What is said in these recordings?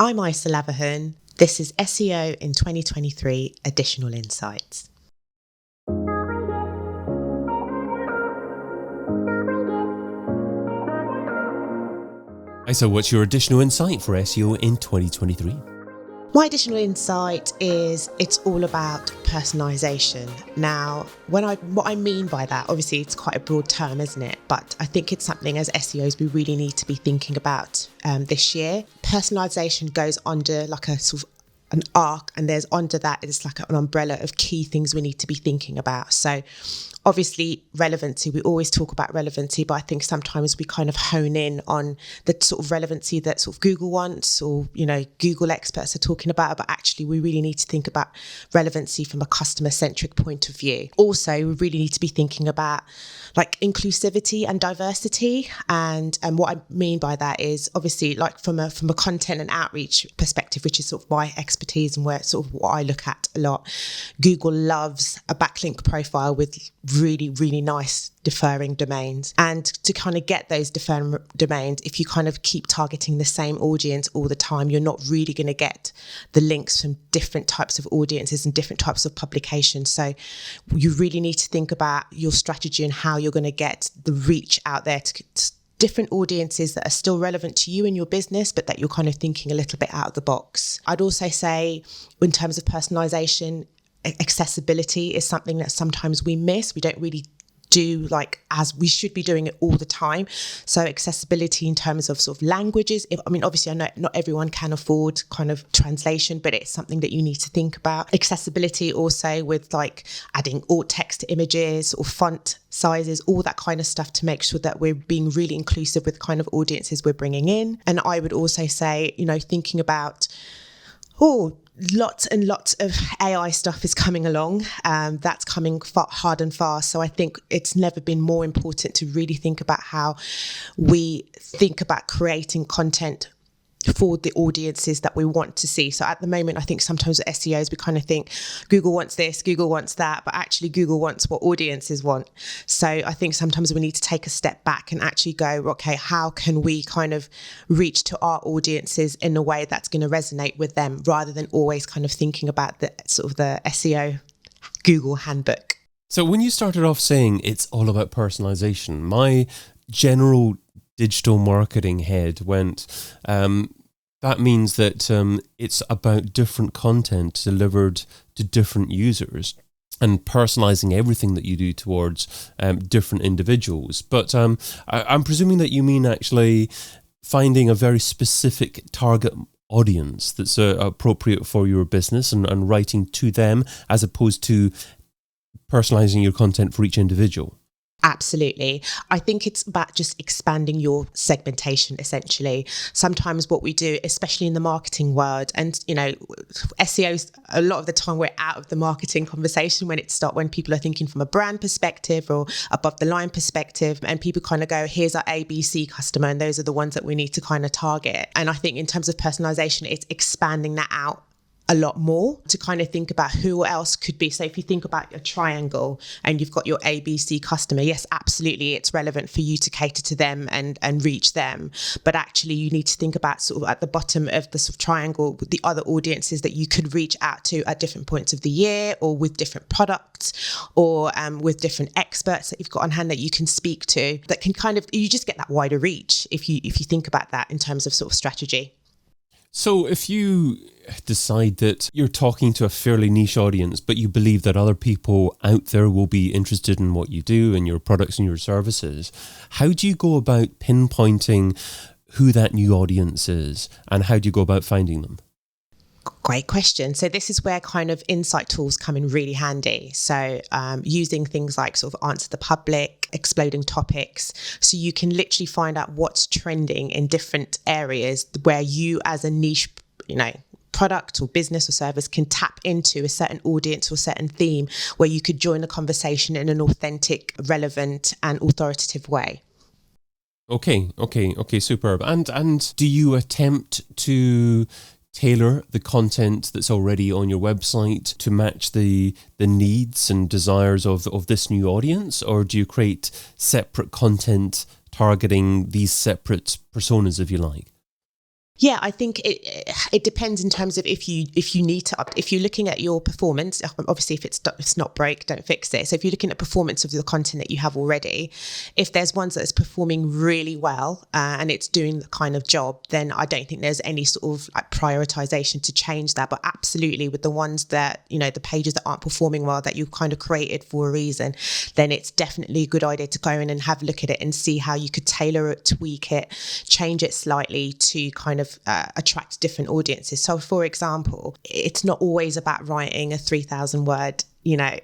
I'm Isa Lavahun. This is SEO in 2023 Additional Insights. Isa, what's your additional insight for SEO in 2023? My additional insight is it's all about personalisation. Now, what I mean by that, obviously it's quite a broad term, isn't it? But I think it's something as SEOs we really need to be thinking about this year. Personalisation goes under like a sort of an arc, and there's under that it's like an umbrella of key things we need to be thinking about. So obviously relevancy, we always talk about relevancy, but I think sometimes we kind of hone in on the sort of relevancy that sort of Google wants, or, you know, Google experts are talking about, but actually we really need to think about relevancy from a customer centric point of view. Also, we really need to be thinking about like inclusivity and diversity. And what I mean by that is obviously like from a content and outreach perspective, which is sort of my expertise and where sort of what I look at a lot. Google loves a backlink profile with really, really nice deferring domains. And to kind of get those deferring domains, if you kind of keep targeting the same audience all the time, you're not really going to get the links from different types of audiences and different types of publications. So you really need to think about your strategy and how you're going to get the reach out there to different audiences that are still relevant to you and your business, but that you're kind of thinking a little bit out of the box. I'd also say in terms of personalization, accessibility is something that sometimes we miss. We don't really do like as we should be doing it all the time. So accessibility in terms of sort of languages. Obviously I know not everyone can afford kind of translation, but it's something that you need to think about. Accessibility also with like adding alt text to images or font sizes, all that kind of stuff to make sure that we're being really inclusive with kind of audiences we're bringing in. And I would also say, you know, thinking about, lots and lots of AI stuff is coming along. That's coming hard and fast. So I think it's never been more important to really think about how we think about creating content for the audiences that we want to see. So at the moment, I think sometimes as SEOs, we kind of think Google wants this, Google wants that, but actually Google wants what audiences want. So I think sometimes we need to take a step back and actually go, okay, how can we kind of reach to our audiences in a way that's going to resonate with them, rather than always kind of thinking about the sort of the SEO Google handbook. So when you started off saying it's all about personalization, my general digital marketing head went, that means that it's about different content delivered to different users and personalizing everything that you do towards different individuals. But I'm presuming that you mean actually finding a very specific target audience that's appropriate for your business and writing to them, as opposed to personalizing your content for each individual. Absolutely. I think it's about just expanding your segmentation, essentially. Sometimes what we do, especially in the marketing world, and, you know, SEOs, a lot of the time we're out of the marketing conversation when people are thinking from a brand perspective or above the line perspective, and people kind of go, here's our ABC customer, and those are the ones that we need to kind of target. And I think in terms of personalization, it's expanding that out a lot more to kind of think about who else could be. So if you think about a triangle and you've got your ABC customer, yes, absolutely, it's relevant for you to cater to them and reach them. But actually you need to think about sort of at the bottom of the sort of triangle with the other audiences that you could reach out to at different points of the year, or with different products, or with different experts that you've got on hand that you can speak to, that can kind of, you just get that wider reach if you think about that in terms of sort of strategy. So if you decide that you're talking to a fairly niche audience, but you believe that other people out there will be interested in what you do and your products and your services, how do you go about pinpointing who that new audience is, and how do you go about finding them? Great question. So this is where kind of insight tools come in really handy. So using things like sort of Answer the Public, Exploding Topics, so you can literally find out what's trending in different areas where you as a niche, you know, product or business or service can tap into a certain audience or certain theme where you could join the conversation in an authentic, relevant and authoritative way. Okay, superb. And do you attempt to tailor the content that's already on your website to match the needs and desires of this new audience, or do you create separate content targeting these separate personas, if you like? Yeah, I think it depends in terms of if you need to if you're looking at your performance. Obviously, if it's not broke, don't fix it. So if you're looking at performance of the content that you have already, if there's ones that is performing really well and it's doing the kind of job, then I don't think there's any sort of like prioritization to change that. But absolutely, with the ones that, you know, the pages that aren't performing well that you've kind of created for a reason, then it's definitely a good idea to go in and have a look at it and see how you could tailor it, tweak it, change it slightly to kind of attract different audiences. So for example, it's not always about writing a 3,000 word, you know,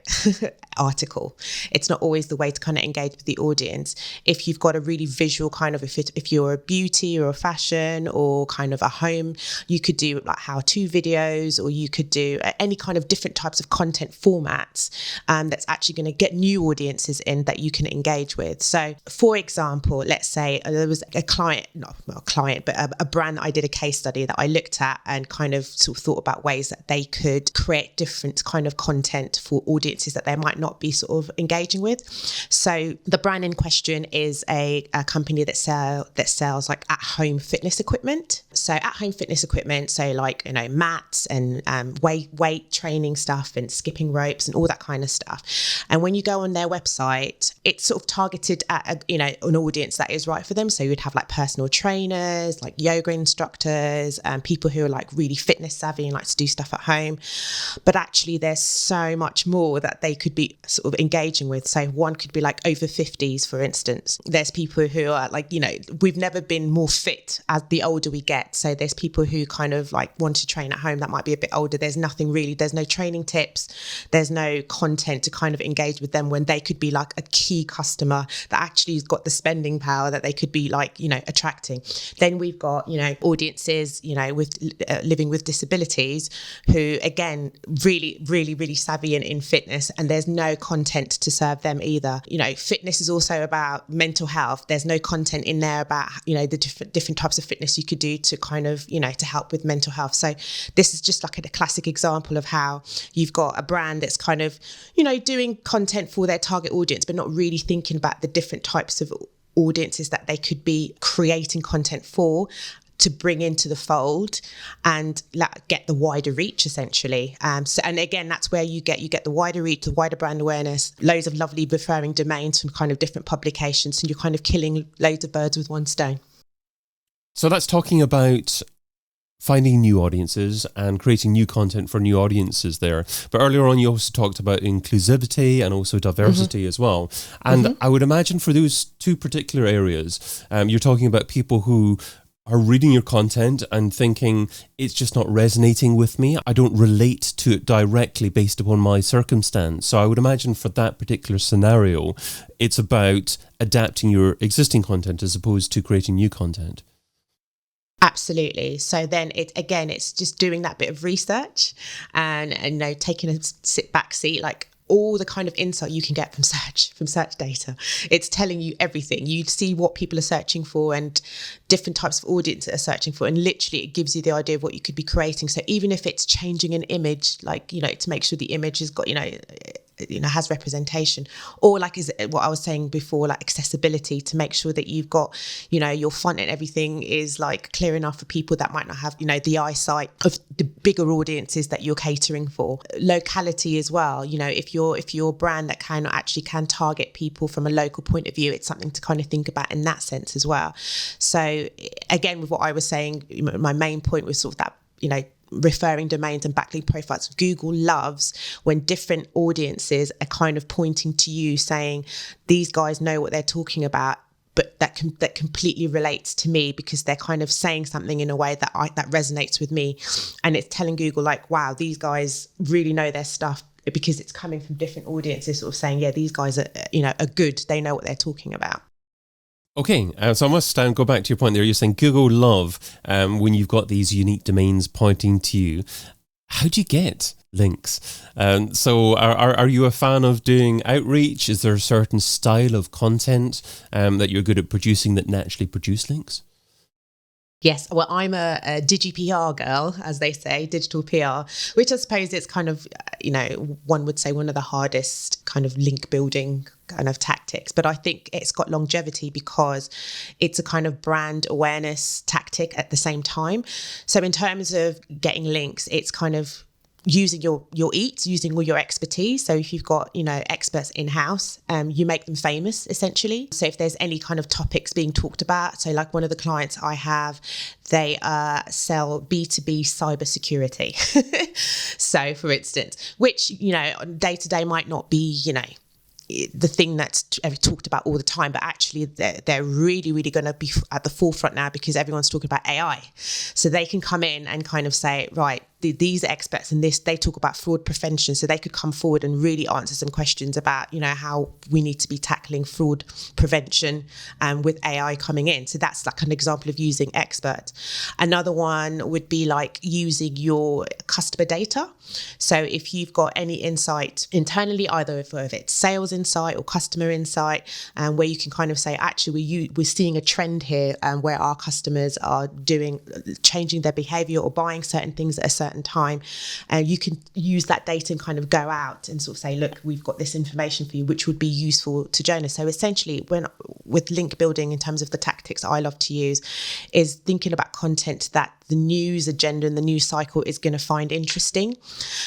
article. It's not always the way to kind of engage with the audience. If you've got a really visual kind of, if you're a beauty or a fashion or kind of a home, you could do like how-to videos, or you could do any kind of different types of content formats that's actually going to get new audiences in that you can engage with. So for example, let's say there was a client, not a client, but a brand that I did a case study that I looked at and kind of sort of thought about ways that they could create different kind of content for audiences that they might not be sort of engaging with. So the brand in question is a company that sells like at-home fitness equipment. So at-home fitness equipment, so like, you know, mats and weight training stuff and skipping ropes and all that kind of stuff. And when you go on their website, it's sort of targeted at you know, an audience that is right for them. So you'd have like personal trainers, like yoga instructors, people who are like really fitness savvy and like to do stuff at home. But actually there's so much more that they could be sort of engaging with. So one could be like over 50s, for instance. There's people who are like, you know, we've never been more fit as the older we get. So there's people who kind of like want to train at home that might be a bit older. There's nothing really, there's no training tips, there's no content to kind of engage with them, when they could be like a key customer that actually has got the spending power that they could be like, you know, attracting. Then we've got, you know, audiences, you know, with living with disabilities who, again, really savvy in fitness, and there's no content to serve them either. You know, fitness is also about mental health. There's no content in there about, you know, the different types of fitness you could do to kind of, you know, to help with mental health. So this is just like a classic example of how you've got a brand that's kind of, you know, doing content for their target audience, but not really thinking about the different types of audiences that they could be creating content for, to bring into the fold and get the wider reach, essentially. So, and again, that's where you get the wider reach, the wider brand awareness, loads of lovely referring domains from kind of different publications, and you're kind of killing loads of birds with one stone. So that's talking about finding new audiences and creating new content for new audiences there. But earlier on, you also talked about inclusivity and also diversity as well. And I would imagine for those two particular areas, you're talking about people who are reading your content and thinking it's just not resonating with me. I don't relate to it directly based upon my circumstance. So I would imagine for that particular scenario, it's about adapting your existing content as opposed to creating new content. Absolutely. So then it's just doing that bit of research and you know, taking a sit back seat, like all the kind of insight you can get from search data. It's telling you everything. You see what people are searching for and different types of audience that are searching for, and literally it gives you the idea of what you could be creating. So even if it's changing an image, like, you know, to make sure the image has got, you know, has representation, or like is what I was saying before, like accessibility, to make sure that you've got, you know, your font and everything is like clear enough for people that might not have, you know, the eyesight of the bigger audiences that you're catering for. Locality as well, you know, if you're a brand that can target people from a local point of view, it's something to kind of think about in that sense as well. So again, with what I was saying, my main point was sort of that, you know, referring domains and backlink profiles. Google loves when different audiences are kind of pointing to you, saying these guys know what they're talking about, but that completely relates to me, because they're kind of saying something in a way that resonates with me, and it's telling Google like, wow, these guys really know their stuff, because it's coming from different audiences, sort of saying, yeah, these guys are, you know, are good. They know what they're talking about. Okay, so I must go back to your point there. You're saying Google love when you've got these unique domains pointing to you. How do you get links? So are you a fan of doing outreach? Is there a certain style of content that you're good at producing that naturally produce links? Yes, well, I'm a digi-PR girl, as they say, digital PR, which I suppose it's kind of, you know, one would say one of the hardest kind of link building kind of tactics, but I think it's got longevity because it's a kind of brand awareness tactic at the same time. So in terms of getting links, it's kind of using your eats, using all your expertise. So if you've got, experts in-house, you make them famous essentially. So if there's any kind of topics being talked about, so like one of the clients I have, they sell B2B cybersecurity. So for instance, which, day to day might not be, the thing that's talked about all the time, but actually they're really, really going to be at the forefront now because everyone's talking about AI. So they can come in and kind of say, right, these are experts in this, they talk about fraud prevention. So they could come forward and really answer some questions about, how we need to be tackling fraud prevention with AI coming in. So that's like an example of using experts. Another one would be like using your customer data. So if you've got any insight internally, either if it's sales insight or customer insight, where you can kind of say, actually, we're seeing a trend here where our customers are changing their behavior or buying certain things at a certain time, and you can use that data and kind of go out and sort of say, look, we've got this information for you, which would be useful to journalists. So essentially, with link building, in terms of the tactics I love to use, is thinking about content that the news agenda and the news cycle is going to find interesting.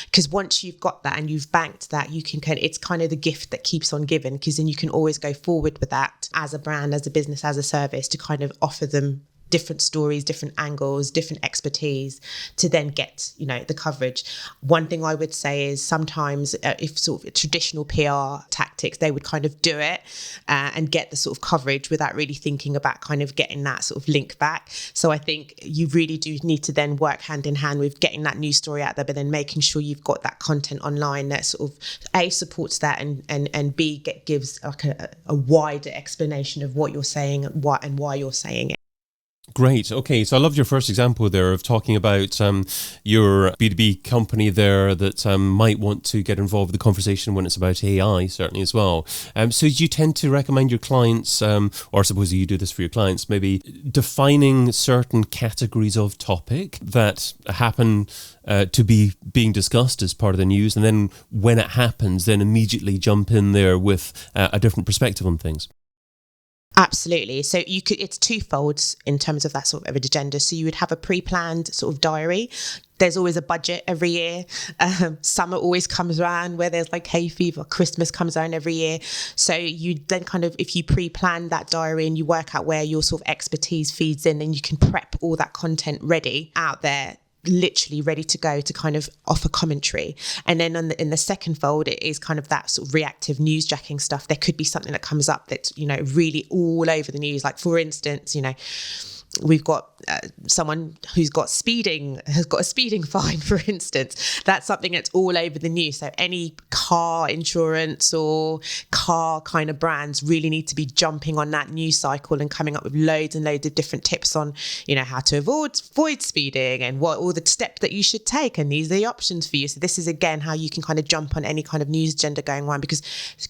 Because once you've got that and you've banked that, it's kind of the gift that keeps on giving, because then you can always go forward with that as a brand, as a business, as a service, to kind of offer them different stories, different angles, different expertise to then get, the coverage. One thing I would say is sometimes if sort of traditional PR tactics, they would kind of do it and get the sort of coverage without really thinking about kind of getting that sort of link back. So I think you really do need to then work hand in hand with getting that news story out there, but then making sure you've got that content online that sort of A, supports that, and B, gives like a wider explanation of what you're saying and why you're saying it. Great. Okay. So I loved your first example there of talking about your B2B company there that might want to get involved with the conversation when it's about AI, certainly as well. So do you tend to recommend your clients, or I suppose you do this for your clients, maybe defining certain categories of topic that happen to be being discussed as part of the news, and then when it happens, then immediately jump in there with a different perspective on things? Absolutely. So it's twofold in terms of that sort of agenda. So you would have a pre-planned sort of diary. There's always a budget every year. Summer always comes around where there's like hay fever. Christmas comes around every year. So you then kind of, if you pre-plan that diary and you work out where your sort of expertise feeds in, then you can prep all that content ready out there, literally ready to go to kind of offer commentary. And then in the second fold, it is kind of that sort of reactive newsjacking stuff. There could be something that comes up that's, really all over the news. Like for instance, we've got someone who's got has got a speeding fine, for instance. That's something that's all over the news. So any car insurance or car kind of brands really need to be jumping on that news cycle and coming up with loads and loads of different tips on, how to avoid speeding and what all the steps that you should take. And these are the options for you. So this is, again, how you can kind of jump on any kind of news agenda going on, because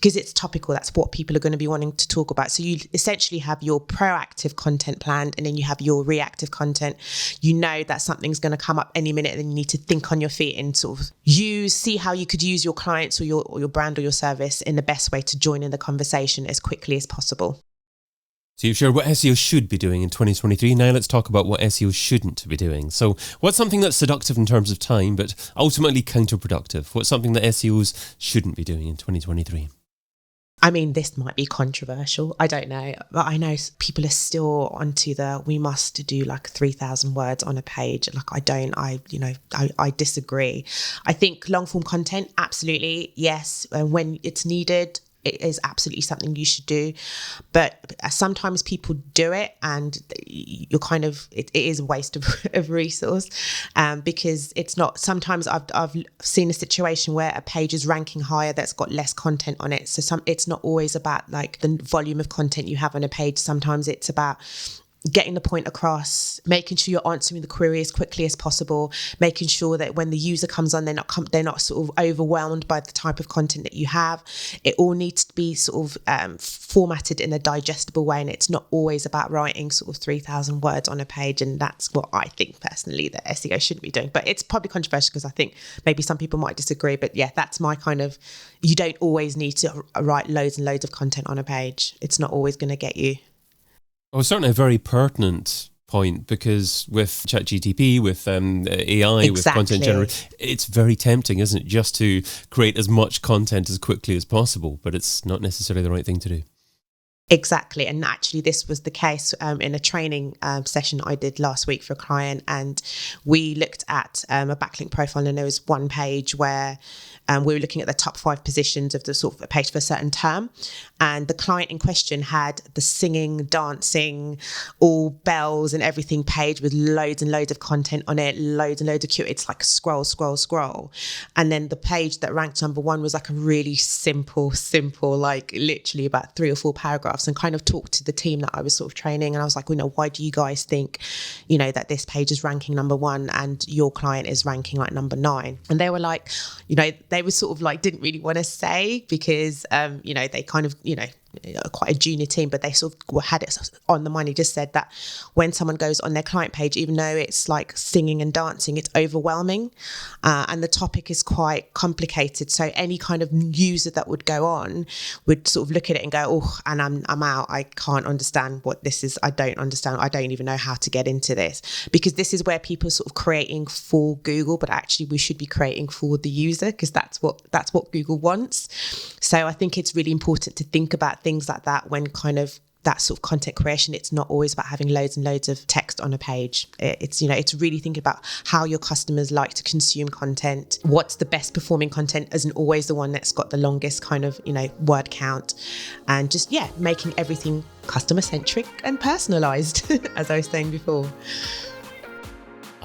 it's topical. That's what people are going to be wanting to talk about. So you essentially have your proactive content planned, and then you have your reactive content. That something's going to come up any minute, and then you need to think on your feet and sort of see how you could use your clients or your brand or your service in the best way to join in the conversation as quickly as possible. So you've shared what SEO should be doing in 2023. Now let's talk about what SEO shouldn't be doing. So what's something that's seductive in terms of time, but ultimately counterproductive? What's something that SEOs shouldn't be doing in 2023? I mean, this might be controversial. I don't know. But I know people are still onto we must do like 3,000 words on a page. Like I disagree. I think long form content, absolutely. Yes. When it's needed, it is absolutely something you should do. But sometimes people do it and you're kind of, it is a waste of resource because it's not, sometimes I've seen a situation where a page is ranking higher that's got less content on it. So it's not always about like the volume of content you have on a page. Sometimes it's about getting the point across, making sure you're answering the query as quickly as possible, making sure that when the user comes on, they're not sort of overwhelmed by the type of content that you have. It all needs to be sort of formatted in a digestible way, and it's not always about writing sort of 3,000 words on a page. And that's what I think personally that SEO shouldn't be doing. But it's probably controversial because I think maybe some people might disagree. But yeah, that's my kind of, you don't always need to write loads and loads of content on a page. It's not always going to get you. Oh, certainly a very pertinent point, because with ChatGPT, with AI, with content generation, it's very tempting, isn't it, just to create as much content as quickly as possible, but it's not necessarily the right thing to do. Exactly. And actually, this was the case in a training session I did last week for a client. And we looked at a backlink profile, and there was one page where we were looking at the top 5 positions of the sort of a page for a certain term. And the client in question had the singing, dancing, all bells and everything page with loads and loads of content on it, loads and loads of it's like scroll. And then the page that ranked number 1 was like a really simple, like literally about 3 or 4 paragraphs, and kind of talked to the team that I was sort of training. And I was like, why do you guys think, that this page is ranking number 1 and your client is ranking like number 9? And they were like, they were sort of like, didn't really want to say because, they kind of, quite a junior team, but they sort of had it on the money. Just said that when someone goes on their client page, even though it's like singing and dancing, it's overwhelming, and the topic is quite complicated. So any kind of user that would go on would sort of look at it and go, oh, and I'm out. I can't understand what this is. I don't understand. I don't even know how to get into this, because this is where people are sort of creating for Google, but actually we should be creating for the user, because that's what Google wants. So I think it's really important to think about things like that when kind of that sort of content creation. It's not always about having loads and loads of text on a page. It's really thinking about how your customers like to consume content. What's the best performing content isn't always the one that's got the longest kind of, word count, and just, making everything customer centric and personalized, as I was saying before.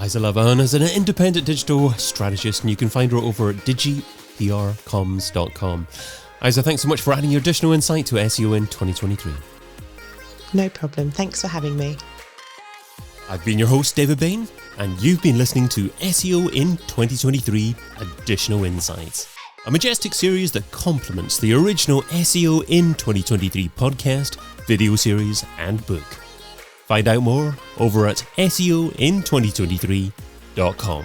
Isa Lavahun is an independent digital strategist, and you can find her over at digiprcomms.com. Isa, thanks so much for adding your additional insight to SEO in 2023. No problem. Thanks for having me. I've been your host, David Bain, and you've been listening to SEO in 2023 Additional Insights, a majestic series that complements the original SEO in 2023 podcast, video series, and book. Find out more over at seoin2023.com.